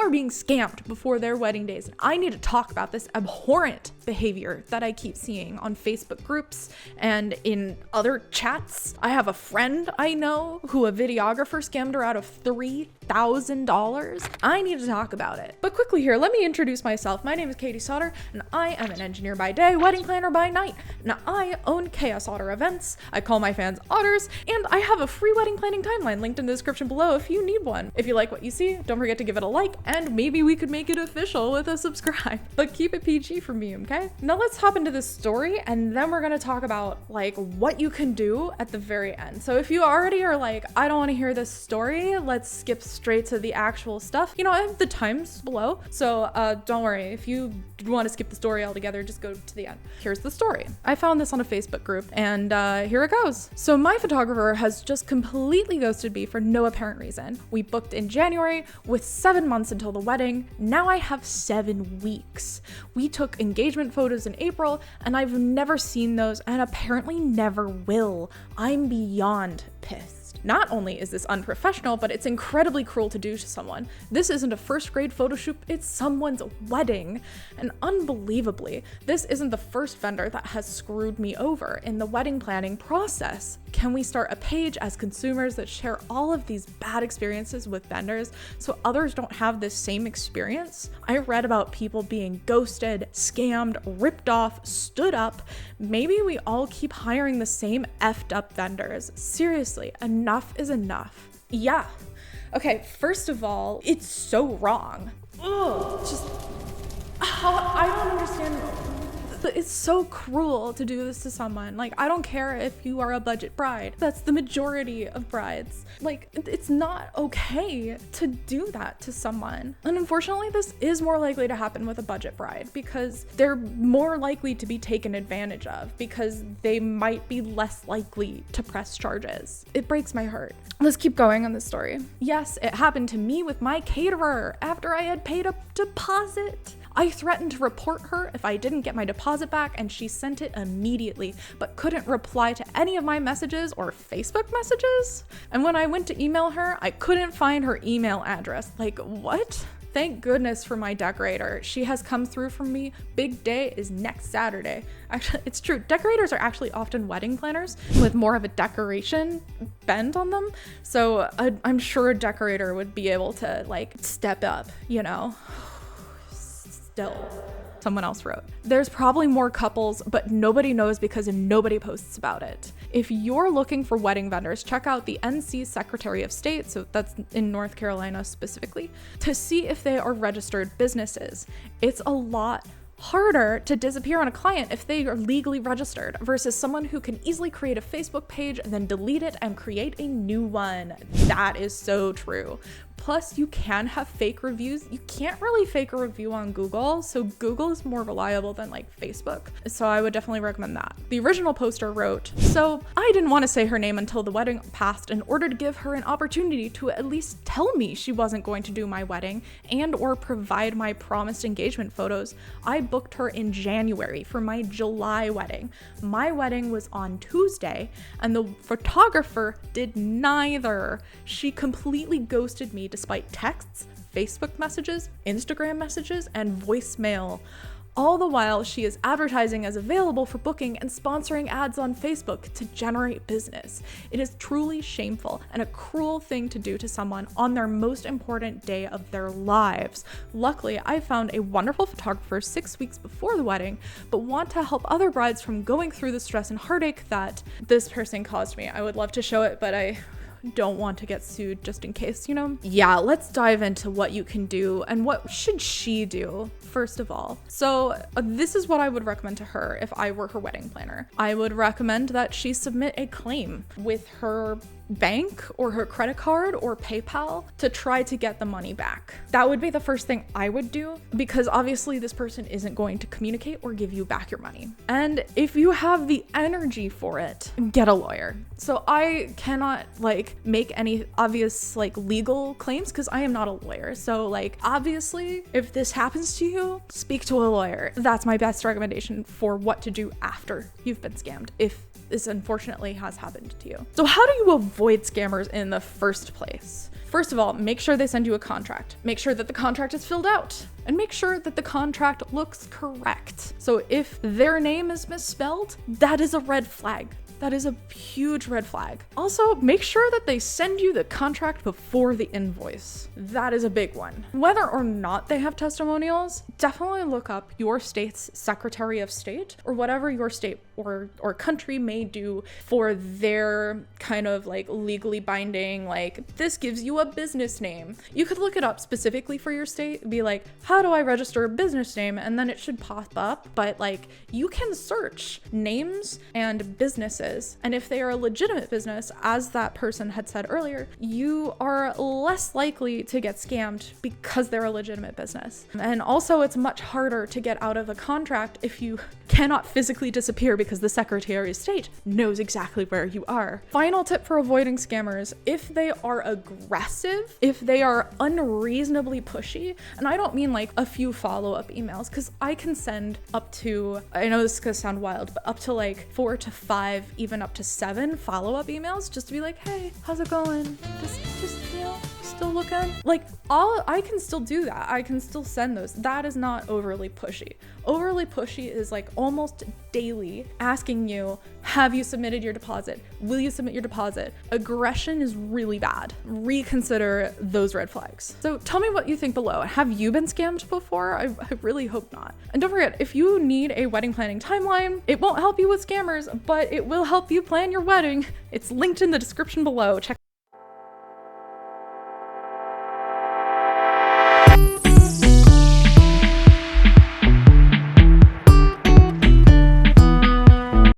are being scammed before their wedding days. I need to talk about this abhorrent behavior that I keep seeing on Facebook groups and in other chats. I have a friend I know who a videographer scammed her out of $3,000. I need to talk about it. But quickly here, let me introduce myself. My name is Katie Sauter, and I am an engineer by day, wedding planner by night. Now I own Chaos Otter Events. I call my fans otters, and I have a free wedding planning timeline linked in the description below if you need one. If you like what you see, don't forget to give it a like, and maybe we could make it official with a subscribe. But keep it PG for me, okay? Now let's hop into this story, and then we're gonna talk about like what you can do at the very end. So if you already are like, I don't want to hear this story, let's skip straight to the actual stuff. You know, I have the times below, so don't worry. If you want to skip the story altogether, just go to the end. Here's the story. I found this on a Facebook group, and here it goes. So my photographer has just completely ghosted me for no apparent reason. We booked in January with 7 months until the wedding. Now I have 7 weeks. We took engagement photos in April, and I've never seen those and apparently never will. I'm beyond pissed. Not only is this unprofessional, but it's incredibly cruel to do to someone. This isn't a first grade photo shoot, it's someone's wedding. And unbelievably, this isn't the first vendor that has screwed me over in the wedding planning process. Can we start a page as consumers that share all of these bad experiences with vendors so others don't have this same experience? I read about people being ghosted, scammed, ripped off, stood up. Maybe we all keep hiring the same effed up vendors. Seriously, enough is enough. Yeah. Okay, first of all, it's so wrong. Ugh, just, I don't understand. It's so cruel to do this to someone. Like, I don't care if you are a budget bride. That's the majority of brides. Like, it's not okay to do that to someone. And unfortunately, this is more likely to happen with a budget bride because they're more likely to be taken advantage of because they might be less likely to press charges. It breaks my heart. Let's keep going on this story. Yes, it happened to me with my caterer after I had paid a deposit. I threatened to report her if I didn't get my deposit back, and she sent it immediately, but couldn't reply to any of my messages or Facebook messages. And when I went to email her, I couldn't find her email address. Like, what? Thank goodness for my decorator. She has come through for me. Big day is next Saturday. Actually, it's true. Decorators are actually often wedding planners with more of a decoration bend on them. So I'm sure a decorator would be able to like step up, you know? Still, someone else wrote, there's probably more couples, but nobody knows because nobody posts about it. If you're looking for wedding vendors, check out the NC Secretary of State, so that's in North Carolina specifically, to see if they are registered businesses. It's a lot harder to disappear on a client if they are legally registered versus someone who can easily create a Facebook page and then delete it and create a new one. That is so true. Plus, you can have fake reviews. You can't really fake a review on Google, so Google is more reliable than like Facebook. So I would definitely recommend that. The original poster wrote, so I didn't want to say her name until the wedding passed in order to give her an opportunity to at least tell me she wasn't going to do my wedding and or provide my promised engagement photos. I booked her in January for my July wedding. My wedding was on Tuesday and the photographer did neither. She completely ghosted me despite texts, Facebook messages, Instagram messages, and voicemail. All the while, she is advertising as available for booking and sponsoring ads on Facebook to generate business. It is truly shameful and a cruel thing to do to someone on their most important day of their lives. Luckily, I found a wonderful photographer 6 weeks before the wedding, but want to help other brides from going through the stress and heartache that this person caused me. I would love to show it, but I don't want to get sued just in case, you know? Yeah, let's dive into what you can do and what should she do, first of all. So this is what I would recommend to her if I were her wedding planner. I would recommend that she submit a claim with her bank or her credit card or PayPal to try to get the money back. That would be the first thing I would do because obviously this person isn't going to communicate or give you back your money. And if you have the energy for it, get a lawyer. So I cannot like make any obvious like legal claims because I am not a lawyer. So like obviously if this happens to you, speak to a lawyer. That's my best recommendation for what to do after you've been scammed, if this unfortunately has happened to you. So how do you avoid scammers in the first place? First of all, make sure they send you a contract. Make sure that the contract is filled out. And make sure that the contract looks correct. So if their name is misspelled, that is a red flag. That is a huge red flag. Also, make sure that they send you the contract before the invoice. That is a big one. Whether or not they have testimonials, definitely look up your state's Secretary of State or whatever your state or country may do for their kind of like legally binding, like this gives you a business name. You could look it up specifically for your state, be like, how do I register a business name? And then it should pop up, but like you can search names and businesses. And if they are a legitimate business, as that person had said earlier, you are less likely to get scammed because they're a legitimate business. And also it's much harder to get out of a contract if you cannot physically disappear because the Secretary of State knows exactly where you are. Final tip for avoiding scammers: if they are aggressive, if they are unreasonably pushy, and I don't mean like a few follow-up emails, because I can send up to, I know this is gonna sound wild, but up to like 4 to 5, even up to 7 follow-up emails just to be like, hey, how's it going? Just you know, still looking? Like, I can still do that. I can still send those. That is not overly pushy. Overly pushy is like almost daily asking you, have you submitted your deposit? Will you submit your deposit? Aggression is really bad. Reconsider those red flags. So tell me what you think below. Have you been scammed before? I really hope not. And don't forget, if you need a wedding planning timeline, it won't help you with scammers, but it will help you plan your wedding. It's linked in the description below. Check